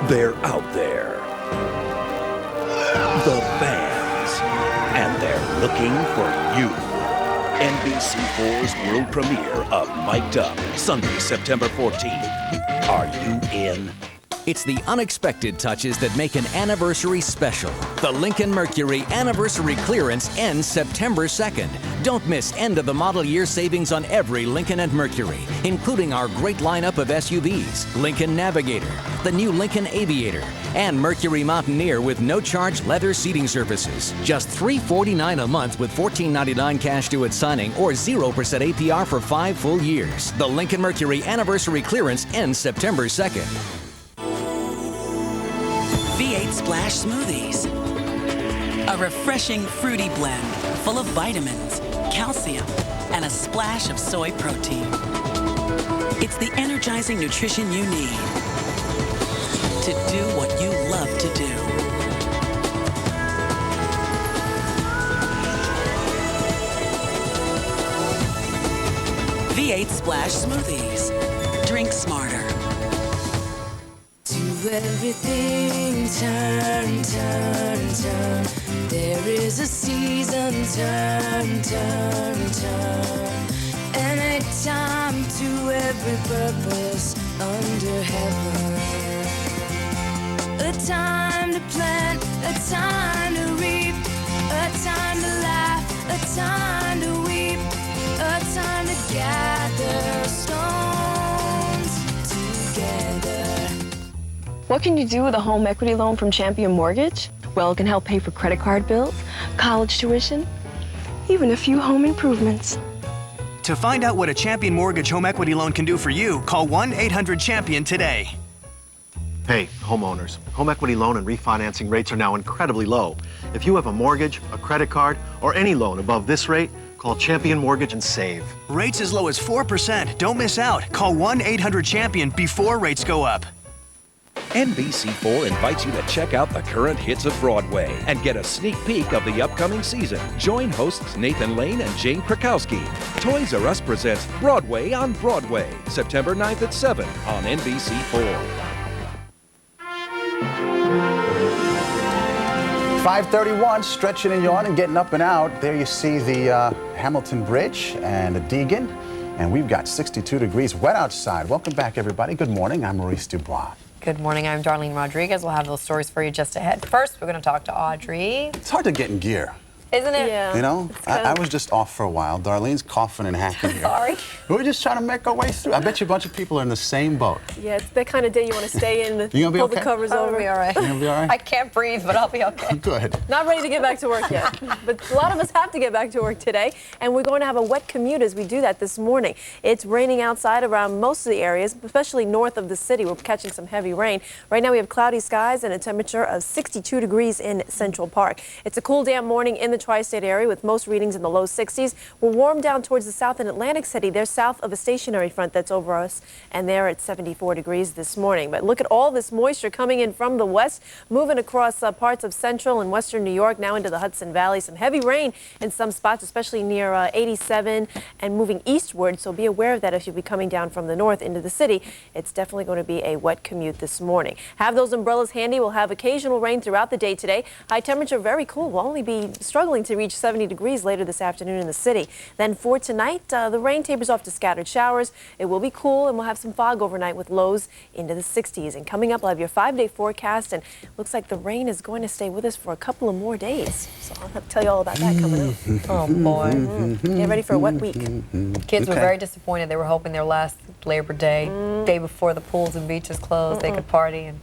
They're out there. The fans. And they're looking for you. NBC4's world premiere of Mic'd Up, Sunday, September 14th. Are you in? It's the unexpected touches that make an anniversary special. The Lincoln Mercury Anniversary Clearance ends September 2nd. Don't miss end of the model year savings on every Lincoln and Mercury, including our great lineup of SUVs, Lincoln Navigator, the new Lincoln Aviator, and Mercury Mountaineer with no-charge leather seating surfaces. Just $349 a month with $14.99 cash due at signing or 0% APR for 5 full years. The Lincoln Mercury Anniversary Clearance ends September 2nd. V8 Splash Smoothies. A refreshing fruity blend full of vitamins, calcium, and a splash of soy protein. It's the energizing nutrition you need to do what you love to do. V8 Splash Smoothies. Drink smarter. Everything turn, turn, turn. There is a season, turn, turn, turn. And a time to every purpose under heaven. A time to plant, a time to reap, a time to laugh, a time to weep, a time to gather stones together. What can you do with a home equity loan from Champion Mortgage? Well, it can help pay for credit card bills, college tuition, even a few home improvements. To find out what a Champion Mortgage home equity loan can do for you, call 1-800-CHAMPION today. Hey, homeowners, home equity loan and refinancing rates are now incredibly low. If you have a mortgage, a credit card, or any loan above this rate, call Champion Mortgage and save. Rates as low as 4%. Don't miss out. Call 1-800-CHAMPION before rates go up. NBC4 invites you to check out the current hits of Broadway and get a sneak peek of the upcoming season. Join hosts Nathan Lane and Jane Krakowski. Toys R Us presents Broadway on Broadway, September 9th at 7 on NBC4. 5:31, stretching and yawning, getting up and out. There you see the Hamilton Bridge and the Deegan, and we've got 62 degrees wet outside. Welcome back, everybody. Good morning. I'm Maurice Dubois. Good morning. I'm Darlene Rodriguez. We'll have those stories for you just ahead. First, we're going to talk to Audrey. It's hard to get in gear. Isn't it? Yeah. You know, I was just off for a while. Darlene's coughing and hacking here. Sorry. We're just trying to make our way through. I bet you a bunch of people are in the same boat. Yeah, it's that kind of day you want to stay in, You gonna be pull okay? the covers I'll over. be all right. You gonna be all right? I can't breathe, but I'll be okay. Good. Not ready to get back to work yet, but a lot of us have to get back to work today, and we're going to have a wet commute as we do that this morning. It's raining outside around most of the areas, especially north of the city. We're catching some heavy rain. Right now we have cloudy skies and a temperature of 62 degrees in Central Park. It's a cool, damp morning in the tri-state area with most readings in the low 60s. We're warm down towards the south and Atlantic City. They're south of a stationary front that's over us, and they're at 74 degrees this morning. But look at all this moisture coming in from the west, moving across parts of central and western New York, now into the Hudson Valley. Some heavy rain in some spots, especially near 87 and moving eastward. So be aware of that if you'll be coming down from the north into the city. It's definitely going to be a wet commute this morning. Have those umbrellas handy. We'll have occasional rain throughout the day today. High temperature, very cool. We'll only be struggling to reach 70 degrees later this afternoon in the city. Then for tonight, the rain tapers off to scattered showers. It will be cool, and we'll have some fog overnight with lows into the 60s. And coming up, we'll have your 5-day forecast, and looks like the rain is going to stay with us for a couple of more days. So I'll have to tell you all about that coming up. Oh, boy. Get ready for a wet week. Kids were very disappointed. They were hoping their last Labor Day, day before the pools and beaches closed, they could party. And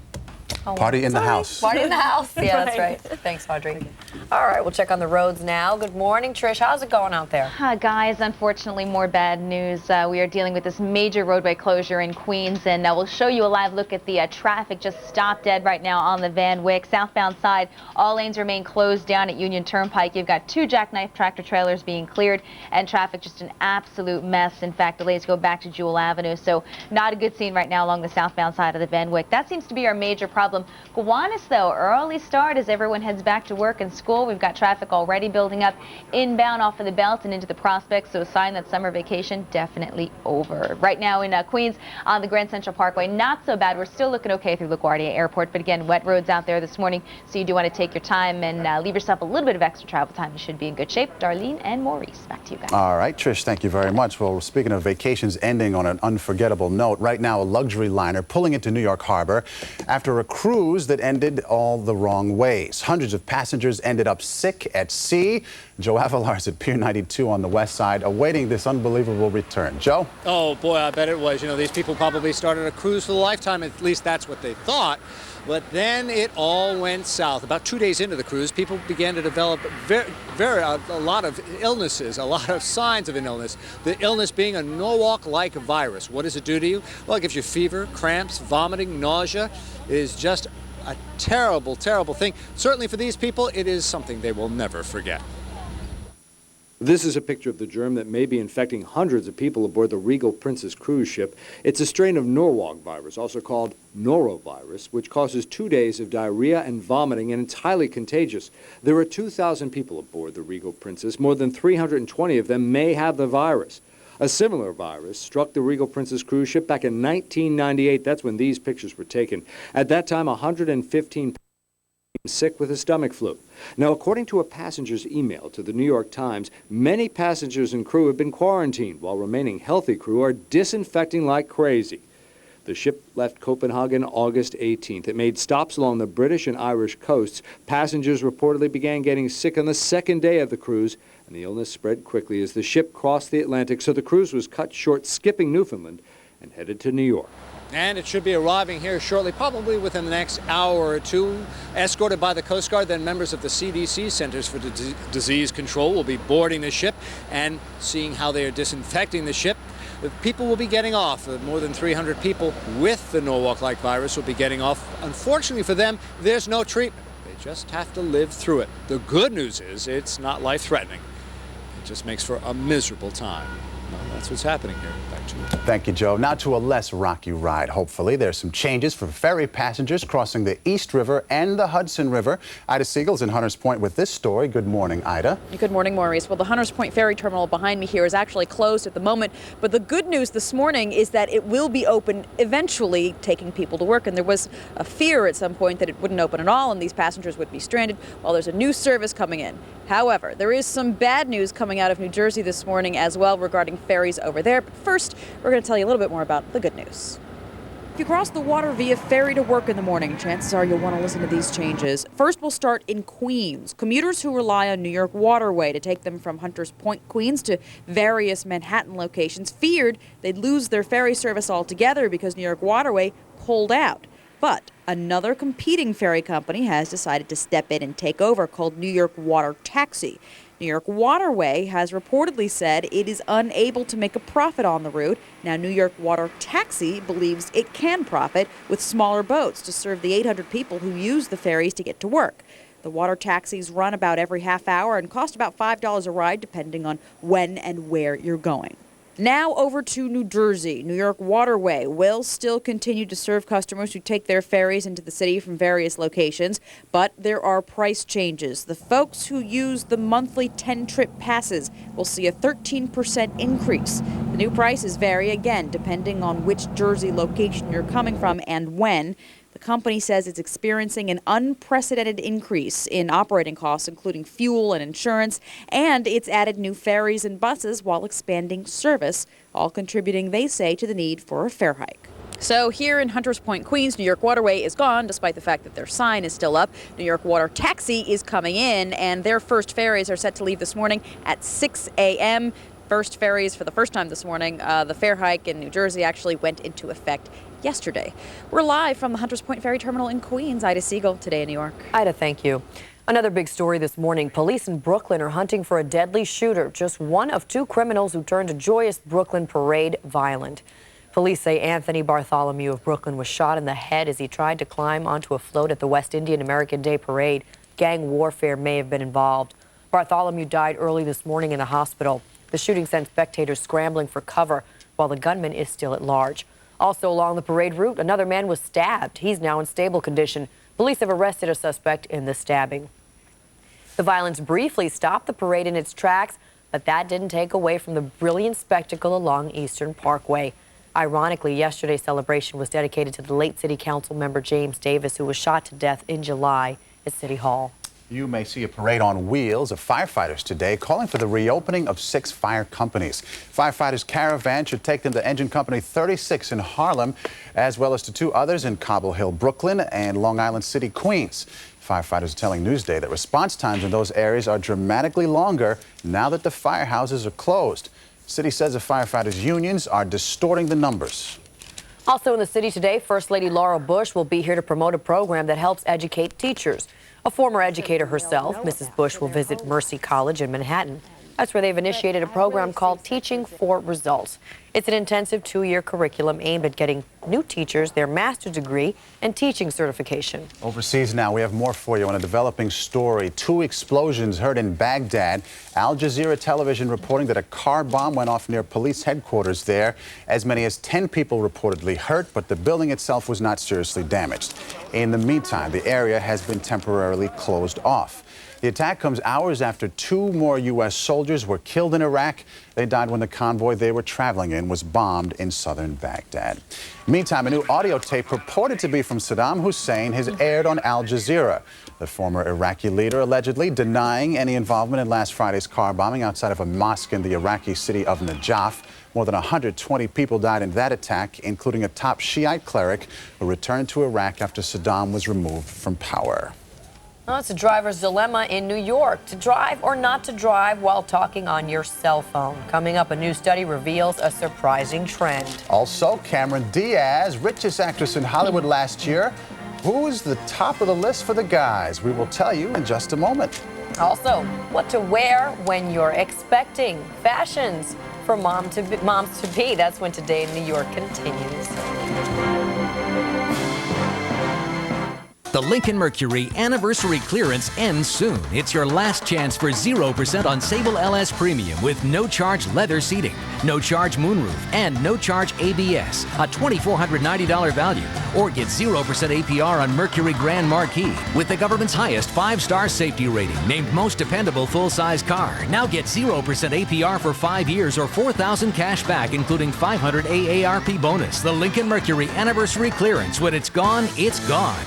Party in the house. Party in the house. Yeah, that's right. Thanks, Audrey. All right, we'll check on the roads now. Good morning, Trish. How's it going out there? Guys, unfortunately, more bad news. We are dealing with this major roadway closure in Queens, and we'll show you a live look at the traffic just stopped dead right now on the Van Wyck. Southbound side, all lanes remain closed down at Union Turnpike. You've got 2 jackknife tractor trailers being cleared, and traffic just an absolute mess. In fact, delays go back to Jewel Avenue, so not a good scene right now along the southbound side of the Van Wyck. That seems to be our major problem problem. Gowanus, though, early start as everyone heads back to work and school. We've got traffic already building up inbound off of the Belt and into the Prospect, so a sign that summer vacation definitely over. Right now in Queens on the Grand Central Parkway, not so bad. We're still looking okay through LaGuardia Airport, but again, wet roads out there this morning, so you do want to take your time and leave yourself a little bit of extra travel time. You should be in good shape. Darlene and Maurice, back to you guys. All right, Trish, thank you very much. Well, speaking of vacations ending on an unforgettable note, right now a luxury liner pulling into New York Harbor after a cruise that ended all the wrong ways. Hundreds of passengers ended up sick at sea. Joe Avalar's at Pier 92 on the west side, awaiting this unbelievable return. Joe? Oh, boy, I bet it was. You know, these people probably started a cruise for a lifetime. At least that's what they thought. But then it all went south. About 2 days into the cruise, people began to develop a lot of illnesses, a lot of signs of an illness. The illness being a Norwalk-like virus. What does it do to you? Well, it gives you fever, cramps, vomiting, nausea. It is just a terrible, terrible thing. Certainly for these people, it is something they will never forget. This is a picture of the germ that may be infecting hundreds of people aboard the Regal Princess cruise ship. It's a strain of Norwalk virus, also called norovirus, which causes 2 days of diarrhea and vomiting, and it's highly contagious. There are 2,000 people aboard the Regal Princess. More than 320 of them may have the virus. A similar virus struck the Regal Princess cruise ship back in 1998. That's when these pictures were taken. At that time, 115 sick with a stomach flu. Now, according to a passenger's email to the New York Times, many passengers and crew have been quarantined, while remaining healthy crew are disinfecting like crazy. The ship left Copenhagen August 18th. It made stops along the British and Irish coasts. Passengers reportedly began getting sick on the second day of the cruise, and the illness spread quickly as the ship crossed the Atlantic, so the cruise was cut short, skipping Newfoundland and headed to New York. And it should be arriving here shortly, probably within the next hour or two, escorted by the Coast Guard. Then members of the CDC, Centers for Disease Control, will be boarding the ship and seeing how they are disinfecting the ship. The people will be getting off. More than 300 people with the Norwalk-like virus will be getting off. Unfortunately for them, there's no treatment. They just have to live through it. The good news is it's not life-threatening. It just makes for a miserable time. Well, that's what's happening here. Back to you. Thank you, Joe. Now to a less rocky ride, hopefully. There's some changes for ferry passengers crossing the East River and the Hudson River. Ida Siegel's in Hunters Point with this story. Good morning, Ida. Good morning, Maurice. Well, the Hunters Point ferry terminal behind me here is actually closed at the moment, but the good news this morning is that it will be open eventually, taking people to work. And there was a fear at some point that it wouldn't open at all and these passengers would be stranded. Well, there's a new service coming in. However, there is some bad news coming out of New Jersey this morning as well regarding ferries over there. But first, we're going to tell you a little bit more about the good news. If you cross the water via ferry to work in the morning, chances are you'll want to listen to these changes. First, we'll start in Queens. Commuters who rely on New York Waterway to take them from Hunters Point, Queens to various Manhattan locations feared they'd lose their ferry service altogether because New York Waterway pulled out. But another competing ferry company has decided to step in and take over, called New York Water Taxi. New York Waterway has reportedly said it is unable to make a profit on the route. Now, New York Water Taxi believes it can profit with smaller boats to serve the 800 people who use the ferries to get to work. The water taxis run about every half hour and cost about $5 a ride, depending on when and where you're going. Now over to New Jersey. New York Waterway will still continue to serve customers who take their ferries into the city from various locations, but there are price changes. The folks who use the monthly 10-trip passes will see a 13% increase. The new prices vary again depending on which Jersey location you're coming from and when. The company says it's experiencing an unprecedented increase in operating costs, including fuel and insurance, and it's added new ferries and buses while expanding service, all contributing, they say, to the need for a fare hike. So here in Hunters Point, Queens, New York Waterway is gone, despite the fact that their sign is still up. New York Water Taxi is coming in, and their first ferries are set to leave this morning at 6 a.m. First ferries for the first time this morning. The fare hike in New Jersey actually went into effect yesterday. We're live from the Hunters Point Ferry Terminal in Queens. Ida Siegel, Today in New York. Ida, thank you. Another big story this morning. Police in Brooklyn are hunting for a deadly shooter, just one of two criminals who turned a joyous Brooklyn parade violent. Police say Anthony Bartholomew of Brooklyn was shot in the head as he tried to climb onto a float at the West Indian American Day Parade. Gang warfare may have been involved. Bartholomew died early this morning in a hospital. The shooting sent spectators scrambling for cover while the gunman is still at large. Also along the parade route, another man was stabbed. He's now in stable condition. Police have arrested a suspect in the stabbing. The violence briefly stopped the parade in its tracks, but that didn't take away from the brilliant spectacle along Eastern Parkway. Ironically, yesterday's celebration was dedicated to the late City Council member James Davis, who was shot to death in July at City Hall. You may see a parade on wheels of firefighters today calling for the reopening of 6 fire companies. Firefighters' caravan should take them to Engine Company 36 in Harlem, as well as to 2 others in Cobble Hill, Brooklyn, and Long Island City, Queens. Firefighters are telling Newsday that response times in those areas are dramatically longer now that the firehouses are closed. City says the firefighters' unions are distorting the numbers. Also in the city today, First Lady Laura Bush will be here to promote a program that helps educate teachers. A former educator herself, Mrs. Bush will visit Mercy College in Manhattan. That's where they've initiated a program called Teaching for Results. It's an intensive 2-year curriculum aimed at getting new teachers their master's degree and teaching certification. Overseas now, we have more for you on a developing story. 2 explosions heard in Baghdad. Al Jazeera television reporting that a car bomb went off near police headquarters there. As many as 10 people reportedly hurt, but the building itself was not seriously damaged. In the meantime, the area has been temporarily closed off. The attack comes hours after 2 more U.S. soldiers were killed in Iraq. They died when the convoy they were traveling in was bombed in southern Baghdad. Meantime, a new audio tape purported to be from Saddam Hussein has aired on Al Jazeera. The former Iraqi leader allegedly denying any involvement in last Friday's car bombing outside of a mosque in the Iraqi city of Najaf. More than 120 people died in that attack, including a top Shiite cleric who returned to Iraq after Saddam was removed from power. Well, it's a driver's dilemma in New York, to drive or not to drive while talking on your cell phone. Coming up, a new study reveals a surprising trend. Also, Cameron Diaz, richest actress in Hollywood last year. Who is the top of the list for the guys? We will tell you in just a moment. Also, what to wear when you're expecting. Fashions for moms to be. That's when Today in New York continues. The Lincoln Mercury anniversary clearance ends soon. It's your last chance for 0% on Sable LS Premium with no-charge leather seating, no-charge moonroof, and no-charge ABS, a $2,490 value. Or get 0% APR on Mercury Grand Marquis with the government's highest 5-star safety rating, named most dependable full-size car. Now get 0% APR for 5 years or $4,000 cash back, including $500 AARP bonus. The Lincoln Mercury anniversary clearance. When it's gone, it's gone.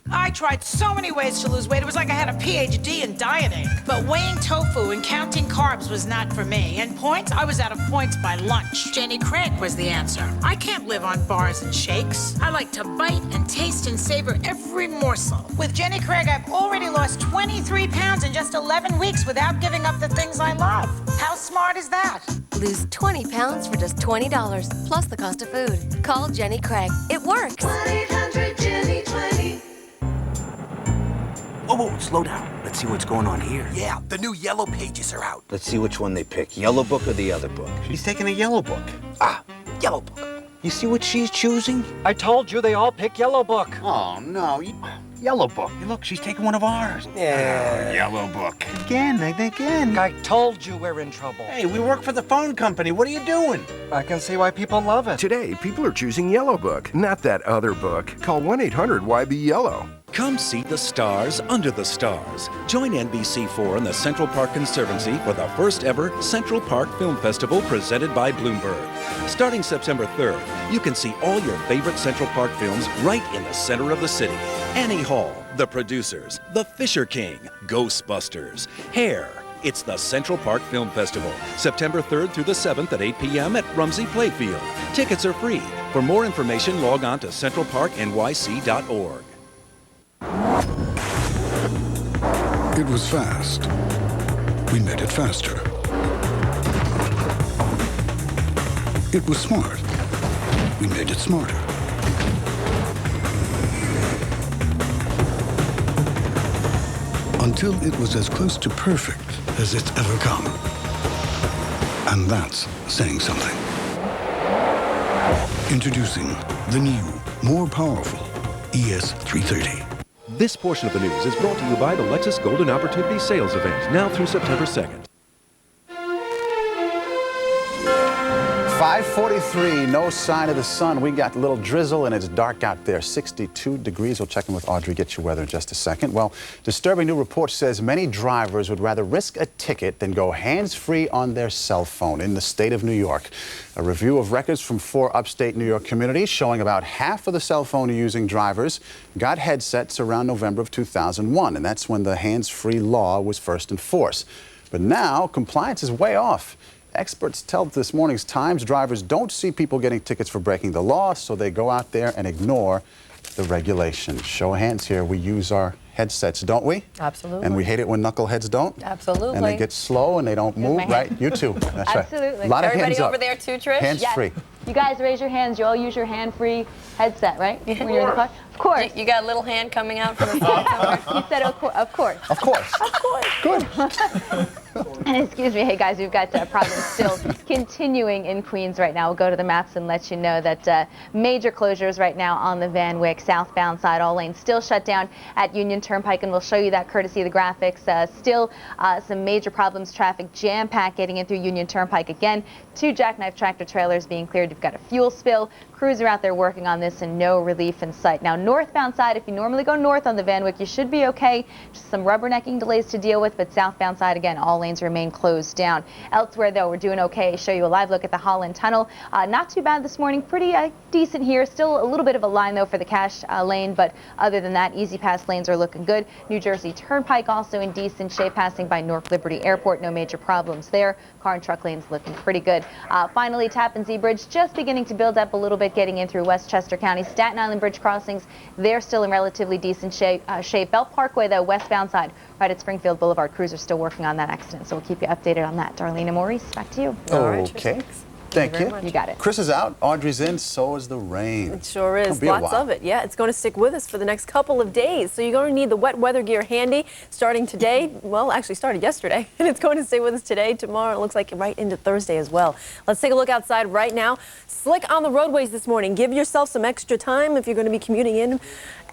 I tried so many ways to lose weight, it was like I had a PhD in dieting. But weighing tofu and counting carbs was not for me. And points, I was out of points by lunch. Jenny Craig was the answer. I can't live on bars and shakes. I like to bite and taste and savor every morsel. With Jenny Craig, I've already lost 23 pounds in just 11 weeks without giving up the things I love. How smart is that? Lose 20 pounds for just $20, plus the cost of food. Call Jenny Craig. It works. 1-800-JENNY20. Whoa, slow down. Let's see what's going on here. Yeah, the new yellow pages are out. Let's see which one they pick, yellow book or the other book. She's taking a yellow book. Ah, yellow book. You see what she's choosing? I told you they all pick yellow book. Oh, no. Yellow book. Hey, look, she's taking one of ours. Yeah. Yellow book. Again. I told you we're in trouble. Hey, we work for the phone company. What are you doing? I can see why people love it. Today, people are choosing Yellow Book, not that other book. Call 1-800-YB-YELLOW. Come see the stars under the stars. Join NBC4 and the Central Park Conservancy for the first ever Central Park Film Festival presented by Bloomberg. Starting September 3rd, you can see all your favorite Central Park films right in the center of the city. Annie Hall, The Producers, The Fisher King, Ghostbusters, Hair. It's the Central Park Film Festival, September 3rd through the 7th at 8 p.m. at Rumsey Playfield. Tickets are free. For more information, log on to centralparknyc.org. It was fast. We made it faster. It was smart. We made it smarter. Until it was as close to perfect as it's ever come. And that's saying something. Introducing the new, more powerful ES330. This portion of the news is brought to you by the Lexus Golden Opportunity Sales Event, now through September 2nd. 5:43, no sign of the sun. We got a little drizzle and it's dark out there. 62 degrees. We'll check in with Audrey, get your weather in just a second. Well, disturbing new report says many drivers would rather risk a ticket than go hands-free on their cell phone in the state of New York. A review of records from 4 upstate New York communities showing about half of the cell phone using drivers got headsets around November of 2001, and that's when the hands-free law was first in force. But now compliance is way off. Experts tell this morning's Times drivers don't see people getting tickets for breaking the law, so they go out there and ignore the regulations. Show of hands here, we use our headsets, don't we? Absolutely. And we hate it when knuckleheads don't. Absolutely. And they get slow and they don't move, right? You too. That's Absolutely. right. A lot of Everybody hands up. over there too, Trish? Hands-free. Yes. You guys raise your hands. You all use your hand-free headset, right? When you're in the car? Of course. You got a little hand coming out from the phone? He said, of course. Of course. Of course. Good. And excuse me, hey guys, we've got problems still continuing in Queens right now. We'll go to the maps and let you know that major closures right now on the Van Wyck southbound side. All lanes still shut down at Union Turnpike, and we'll show you that courtesy of the graphics. Still some major problems, traffic jam-packed getting in through Union Turnpike again. 2 jackknife tractor trailers being cleared. You've got a fuel spill. Crews are out there working on this and no relief in sight. Now, northbound side, if you normally go north on the Van Wyck, you should be okay. Just some rubbernecking delays to deal with, but southbound side, again, all lanes remain closed down. Elsewhere, though, we're doing okay. Show you a live look at the Holland Tunnel. Not too bad this morning. Pretty decent here. Still a little bit of a line, though, for the Cache lane, but other than that, easy pass lanes are looking good. New Jersey Turnpike also in decent shape, passing by Newark Liberty Airport. No major problems there. Car and truck lanes looking pretty good. Finally, Tappan Zee Bridge just beginning to build up a little bit, getting in through Westchester County. Staten Island Bridge crossings, they're still in relatively decent shape. Belt Parkway, though, westbound side, right at Springfield Boulevard. Crews are still working on that accident, so we'll keep you updated on that. Darlene and Maurice, back to you. Okay. Thank you. You got it. Chris is out, Audrey's in, so is the rain. It sure is. It'll be a Lots while. of it. Yeah, it's going to stick with us for the next couple of days. So you're going to need the wet weather gear handy starting today. Well, actually started yesterday, and it's going to stay with us today, tomorrow. It looks like right into Thursday as well. Let's take a look outside right now. Slick on the roadways this morning. Give yourself some extra time if you're going to be commuting in,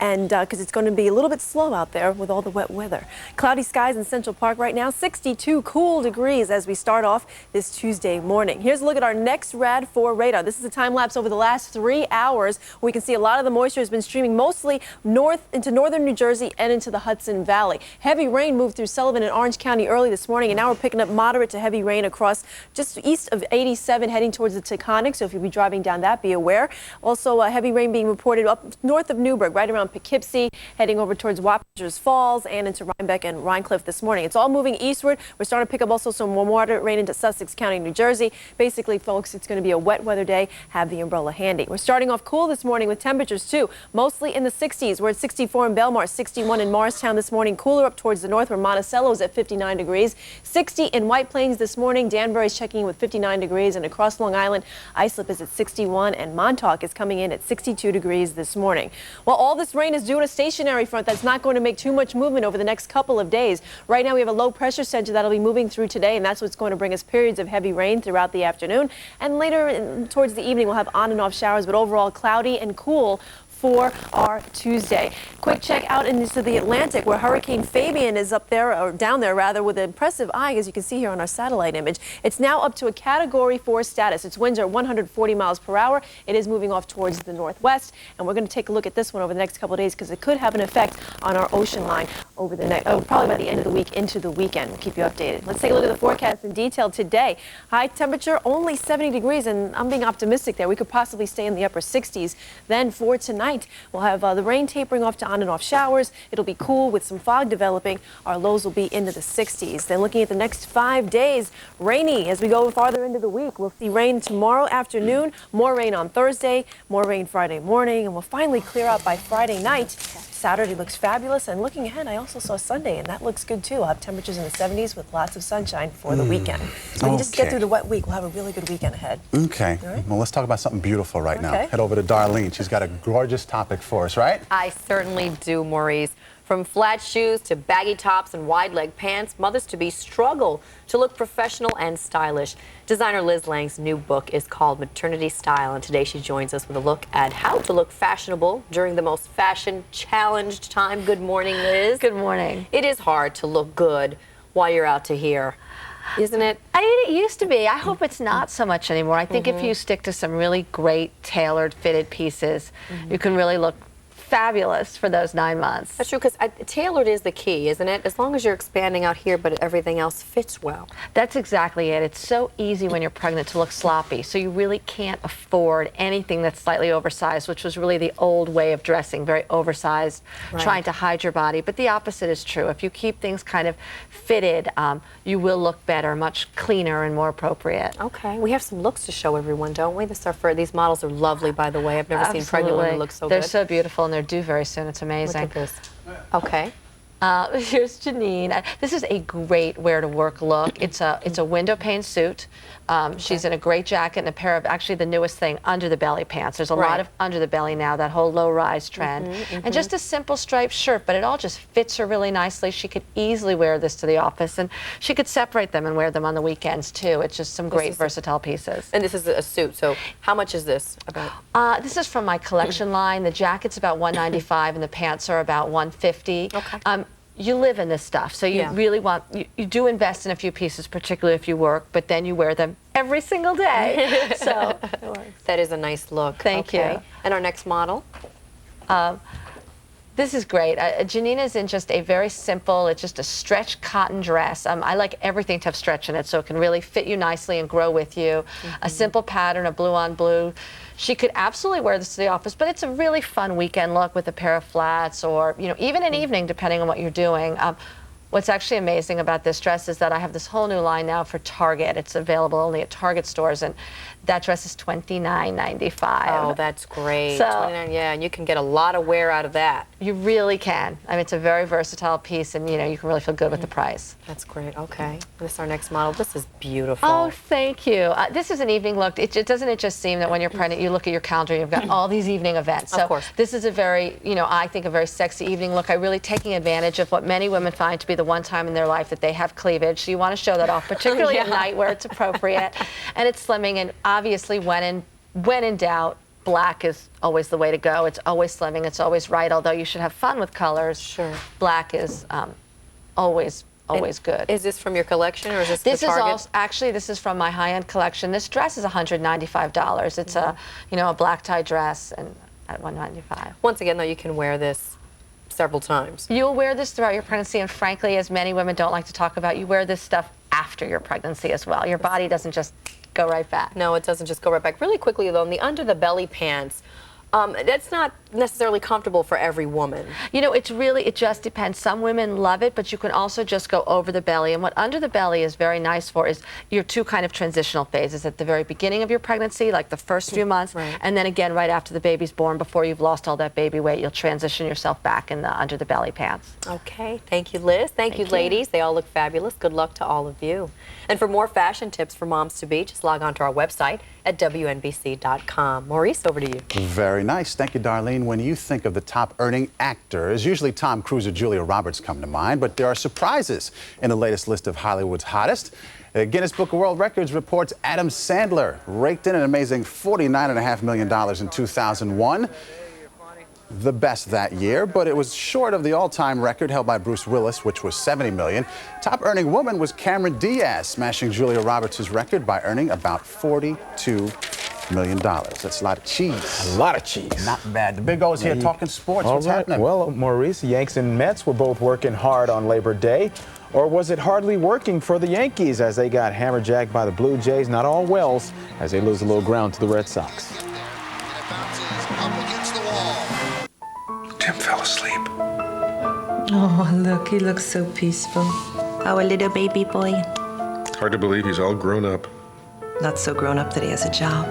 and because it's going to be a little bit slow out there with all the wet weather. Cloudy skies in Central Park right now. 62 cool degrees as we start off this Tuesday morning. Here's a look at our next RAD4 radar. This is a time lapse over the last 3 hours. We can see a lot of the moisture has been streaming mostly north into northern New Jersey and into the Hudson Valley. Heavy rain moved through Sullivan and Orange County early this morning, and now we're picking up moderate to heavy rain across just east of 87 heading towards the Taconic. So if you'll be driving down that, be aware. Also, heavy rain being reported up north of Newburgh, right around Poughkeepsie, heading over towards Wappingers Falls and into Rhinebeck and Rhinecliff this morning. It's all moving eastward. We're starting to pick up also some more moderate rain into Sussex County, New Jersey. Basically, folks, it's going to be a wet weather day. Have the umbrella handy. We're starting off cool this morning with temperatures too, mostly in the 60s. We're at 64 in Belmar, 61 in Morristown this morning. Cooler up towards the north where Monticello's at 59 degrees. 60 in White Plains this morning. Danbury's checking in with 59 degrees, and across Long Island, Islip is at 61, and Montauk is coming in at 62 degrees this morning. Well, all this rain is due to a stationary front that's not going to make too much movement over the next couple of days. Right now we have a low pressure center that'll be moving through today, and that's what's going to bring us periods of heavy rain throughout the afternoon. And later towards the evening we'll have on and off showers, but overall cloudy and cool for our Tuesday. Quick check out into the Atlantic where Hurricane Fabian is up there, or down there rather, with an impressive eye, as you can see here on our satellite image. It's now up to a Category 4 status. Its winds are 140 miles per hour. It is moving off towards the northwest, and we're going to take a look at this one over the next couple of days because it could have an effect on our ocean line over the next, probably by the end of the week into the weekend. We'll keep you updated. Let's take a look at the forecast in detail today. High temperature only 70 degrees, and I'm being optimistic there. We could possibly stay in the upper 60s. Then for tonight, we'll have the rain tapering off to on and off showers. It'll be cool with some fog developing. Our lows will be into the 60s. Then looking at the next 5 days, rainy as we go farther into the week. We'll see rain tomorrow afternoon, more rain on Thursday, more rain Friday morning, and we'll finally clear up by Friday night. Saturday looks fabulous, and looking ahead, I also saw Sunday, and that looks good too. We'll have temperatures in the 70s with lots of sunshine for the weekend. So we can just get through the wet week. We'll have a really good weekend ahead. Okay. Right. Well, let's talk about something beautiful right now. Head over to Darlene. She's got a gorgeous topic for us, right? I certainly do, Maurice. From flat shoes to baggy tops and wide leg pants, mothers-to-be struggle to look professional and stylish. Designer Liz Lang's new book is called Maternity Style, and today she joins us with a look at how to look fashionable during the most fashion-challenged time. Good morning, Liz. Good morning. It is hard to look good while you're out to here. isn't it? I mean, it used to be. I hope it's not so much anymore. I think if you stick to some really great tailored, fitted pieces, you can really look fabulous for those 9 months. That's true, because tailored is the key, isn't it? As long as you're expanding out here, but everything else fits well. That's exactly it. It's so easy when you're pregnant to look sloppy, so you really can't afford anything that's slightly oversized, which was really the old way of dressing, very oversized, trying to hide your body. But the opposite is true. If you keep things kind of fitted, you will look better, much cleaner and more appropriate. Okay, we have some looks to show everyone, don't we? These models are lovely, by the way. I've never seen pregnant women look so good. They're so beautiful, and they're due very soon. It's amazing. Look at this. Okay. Here's Janine. This is a great wear-to-work look. It's a window pane suit. She's in a great jacket and a pair of, actually the newest thing, under the belly pants. There's a lot of under the belly now, that whole low-rise trend. And just a simple striped shirt, but it all just fits her really nicely. She could easily wear this to the office, and she could separate them and wear them on the weekends too. It's just some great versatile pieces. And this is a suit, so how much is this about? This is from my collection line. The jacket's about $195 and the pants are about $150. Okay. You live in this stuff, so you really want, you do invest in a few pieces, particularly if you work, but then you wear them every single day. So that is a nice look. Thank you. And our next model? This is great. Janina's in just a very simple, it's just a stretch cotton dress. I like everything to have stretch in it, so it can really fit you nicely and grow with you. A simple pattern, a blue on blue. She could absolutely wear this to the office, but it's a really fun weekend look with a pair of flats, or even an evening, depending on what you're doing. What's actually amazing about this dress is that I have this whole new line now for Target. It's available only at Target stores, and that dress is $29.95. Oh, that's great. So, $29, yeah, and you can get a lot of wear out of that. You really can. I mean, it's a very versatile piece, and you can really feel good with the price. That's great. Okay, this is our next model. This is beautiful. Oh, thank you. This is an evening look. Doesn't it just seem that when you're pregnant, you look at your calendar, you've got all these evening events. So of course. This is a very, I think a very sexy evening look. I'm really taking advantage of what many women find to be the one time in their life that they have cleavage. So you want to show that off, particularly at night where it's appropriate. And it's slimming, and obviously when in doubt, black is always the way to go. It's always slimming, it's always right, although you should have fun with colors. Sure. Black is always good. Is this from your collection, or is this This the is Target? also, actually, this is from my high-end collection. This dress is $195. It's a black tie dress, and at $195. Once again, though, you can wear this several times. You'll wear this throughout your pregnancy, and frankly, as many women don't like to talk about, you wear this stuff after your pregnancy as well. Your body doesn't just go right back. No, it doesn't just go right back. Really quickly, though, in the under the belly pants, that's not necessarily comfortable for every woman. It just depends. Some women love it, but you can also just go over the belly. And what under the belly is very nice for is your two kind of transitional phases. At the very beginning of your pregnancy, like the first few months, and then again right after the baby's born, before you've lost all that baby weight, you'll transition yourself back in the under the belly pants. Okay, thank you, Liz. Thank you, ladies. They all look fabulous. Good luck to all of you. And for more fashion tips for moms-to-be, just log on to our website at WNBC.com. Maurice, over to you. Very nice. Thank you, Darlene. When you think of the top earning actors, usually Tom Cruise or Julia Roberts come to mind, but there are surprises in the latest list of Hollywood's hottest. The Guinness Book of World Records reports Adam Sandler raked in an amazing $49.5 million in 2001. The best that year, but it was short of the all-time record held by Bruce Willis, which was $70 million. Top earning woman was Cameron Diaz, smashing Julia Roberts' record by earning about $42 million. That's a lot of cheese. A lot of cheese. Not bad. The Big O's here talking sports. What's happening? Well, Maurice, the Yanks and Mets were both working hard on Labor Day. Or was it hardly working for the Yankees as they got hammerjacked by the Blue Jays? Not all wells as they lose a little ground to the Red Sox. Tim fell asleep. Oh, look, he looks so peaceful. Our little baby boy. Hard to believe he's all grown up. Not so grown up that he has a job.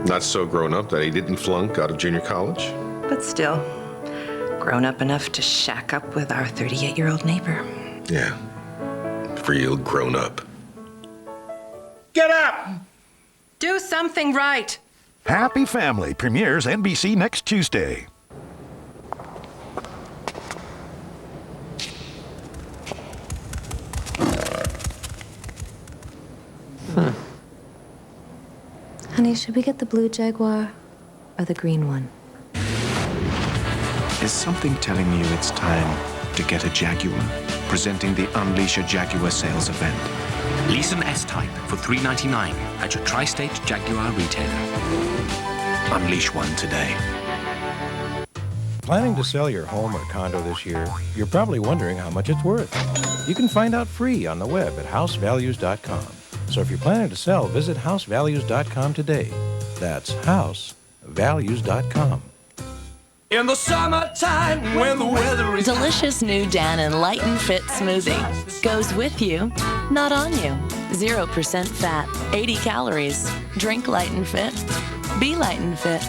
Not so grown up that he didn't flunk out of junior college. But still, grown up enough to shack up with our 38-year-old neighbor. Yeah, real grown up. Get up! Do something right. Happy Family premieres NBC next Tuesday. Honey, should we get the blue Jaguar or the green one? Is something telling you it's time to get a Jaguar? Presenting the Unleash a Jaguar sales event. Lease an S-Type for $399 at your Tri-State Jaguar retailer. Unleash one today. Planning to sell your home or condo this year? You're probably wondering how much it's worth. You can find out free on the web at housevalues.com. So if you're planning to sell, visit housevalues.com today. That's housevalues.com. In the summertime when the weather is delicious new Dan & Light and Fit smoothie goes with you, not on you. 0% fat, 80 calories. Drink Light and Fit. Be Light and Fit.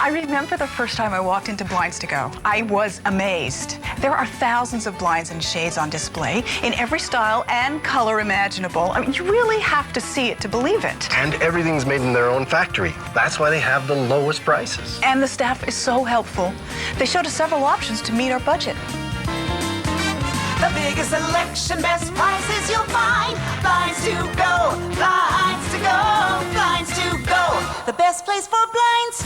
I remember the first time I walked into Blinds to Go. I was amazed. There are thousands of blinds and shades on display in every style and color imaginable. I mean, you really have to see it to believe it. And everything's made in their own factory. That's why they have the lowest prices. And the staff is so helpful. They showed us several options to meet our budget. the biggest selection, best prices you'll find. Blinds to Go, Blinds to Go, Blinds to Go. The best place for blinds.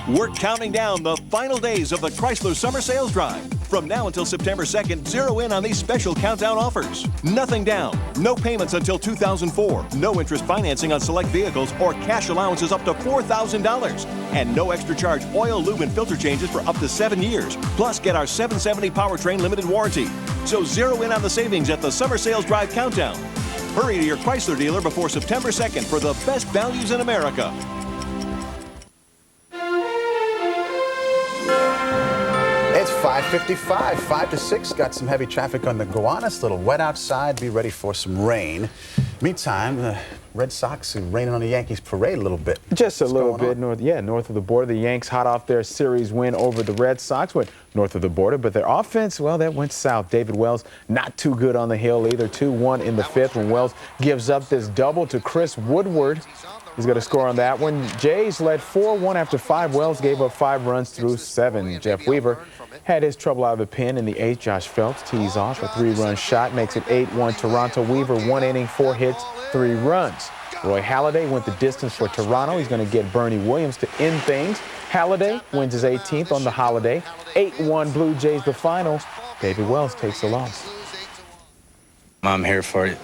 We're counting down the final days of the Chrysler Summer Sales Drive. From now until September 2nd, zero in on these special countdown offers. Nothing down, no payments until 2004, no interest financing on select vehicles or cash allowances up to $4,000. And no extra charge oil, lube, and filter changes for up to 7 years. Plus, get our 770 powertrain limited warranty. So zero in on the savings at the Summer Sales Drive Countdown. Hurry to your Chrysler dealer before September 2nd for the best values in America. It's 5:55, 5 to 6. Got some heavy traffic on the Gowanus. Little wet outside. Be ready for some rain. Meantime, the Red Sox are raining on the Yankees parade a little bit. Just a little bit north of the border. The Yanks hot off their series win over the Red Sox, went north of the border, but their offense, well, that went south. David Wells not too good on the hill either. 2-1 in the fifth when Wells gives up this double to Chris Woodward. He's going to score on that one. Jays led 4-1 after 5. Wells gave up 5 runs through 7. Jeff Weaver had his trouble out of the pen in the 8th. Josh Phelps tees off a 3-run shot, makes it 8-1 Toronto. Weaver 1 inning, 4 hits, 3 runs. Roy Halladay went the distance for Toronto. He's going to get Bernie Williams to end things. Halladay wins his 18th on the holiday. 8-1 Blue Jays the final. David Wells takes the loss. I'm here for it,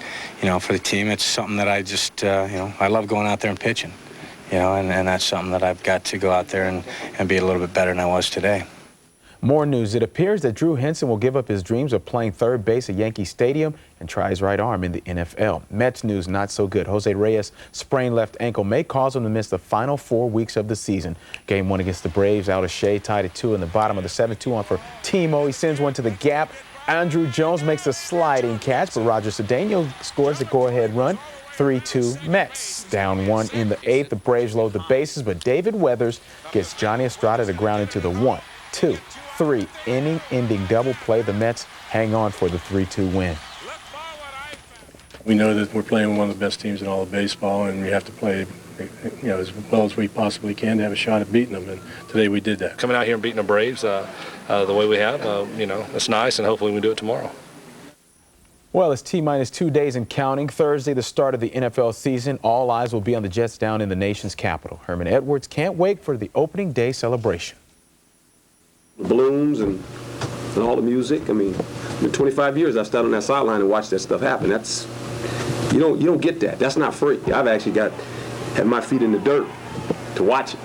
for the team. It's something that I just, I love going out there and pitching, and that's something that I've got to go out there and be a little bit better than I was today. More news. It appears that Drew Henson will give up his dreams of playing third base at Yankee Stadium and try his right arm in the NFL. Mets news not so good. Jose Reyes' sprained left ankle may cause him to miss the final 4 weeks of the season. Game 1 against the Braves, out of Shea tied at 2 in the bottom of the 7-2 on for Timo. He sends one to the gap. Andrew Jones makes a sliding catch, but Roger Cedeno scores the go-ahead run. 3-2 Mets. Down 1 in the 8th. The Braves load the bases, but David Weathers gets Johnny Estrada to ground into the 1, 2, 3 inning-ending double play. The Mets hang on for the 3-2 win. We know that we're playing one of the best teams in all of baseball, and we have to play as well as we possibly can to have a shot at beating them, and today we did that. Coming out here and beating the Braves the way we have, it's nice, and hopefully we can do it tomorrow. Well, it's T-minus 2 days and counting. Thursday, the start of the NFL season. All eyes will be on the Jets down in the nation's capital. Herman Edwards can't wait for the opening day celebration. The balloons and all the music. I mean, in 25 years, I've stood on that sideline and watched that stuff happen. That's, you don't get that. That's not free. I've actually had my feet in the dirt to watch it.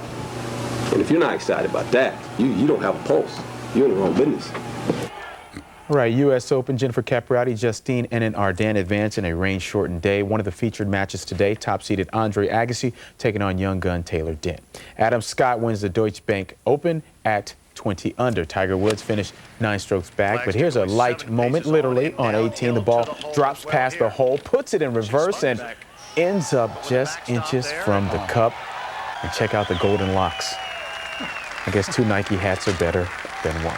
And if you're not excited about that, you don't have a pulse. You're in the wrong business. All right, U.S. Open, Jennifer Capriati, Justine Henin Arden advance in a rain-shortened day. One of the featured matches today, top-seeded Andre Agassi taking on young gun Taylor Dent. Adam Scott wins the Deutsche Bank Open at 20 under. Tiger Woods finished 9 strokes back, but here's a light moment, literally, on 18. The ball drops past the hole, puts it in reverse, and ends up just inches from the cup. And check out the golden locks. I guess 2 Nike hats are better than 1.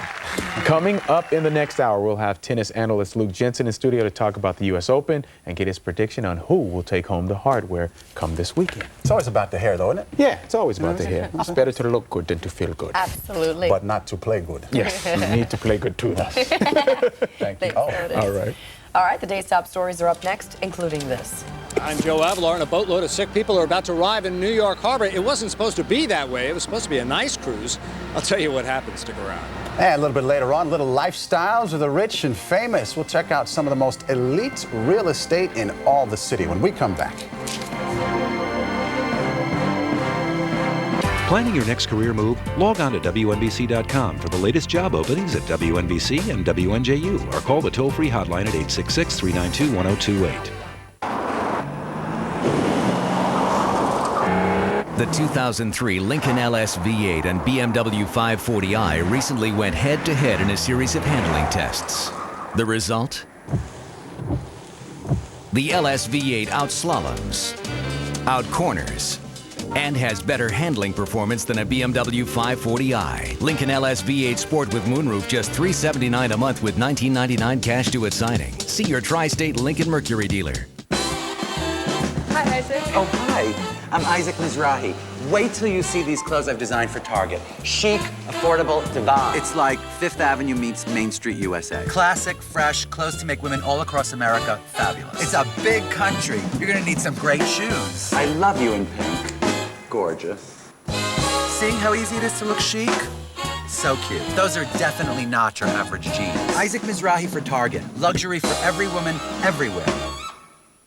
Coming up in the next hour, we'll have tennis analyst Luke Jensen in studio to talk about the U.S. Open and get his prediction on who will take home the hardware come this weekend. It's always about the hair, though, isn't it? Yeah, it's always about the hair. It's better to look good than to feel good. Absolutely. But not to play good. Yes, you need to play good, too. Thank you. All right. All right, the day's top stories are up next, including this. I'm Joe Avalar, and a boatload of sick people are about to arrive in New York Harbor. It wasn't supposed to be that way. It was supposed to be a nice cruise. I'll tell you what happened. Stick around. And a little bit later on, little lifestyles of the rich and famous. We'll check out some of the most elite real estate in all the city when we come back. Planning your next career move? Log on to WNBC.com for the latest job openings at WNBC and WNJU, or call the toll-free hotline at 866-392-1028. The 2003 Lincoln LS V8 and BMW 540i recently went head-to-head in a series of handling tests. The result? The LS V8 outslaloms, outcorners, and has better handling performance than a BMW 540i. Lincoln LS V8 Sport with moonroof, just $379 a month with $19.99 cash due at signing. See your Tri-State Lincoln Mercury dealer. Hi, Isaac. Oh, hi. I'm Isaac Mizrahi. Wait till you see these clothes I've designed for Target. Chic, affordable, divine. It's like Fifth Avenue meets Main Street, USA. Classic, fresh, clothes to make women all across America fabulous. It's a big country. You're gonna need some great shoes. I love you in pink. Gorgeous. Seeing how easy it is to look chic? So cute. Those are definitely not your average jeans. Isaac Mizrahi for Target. Luxury for every woman, everywhere.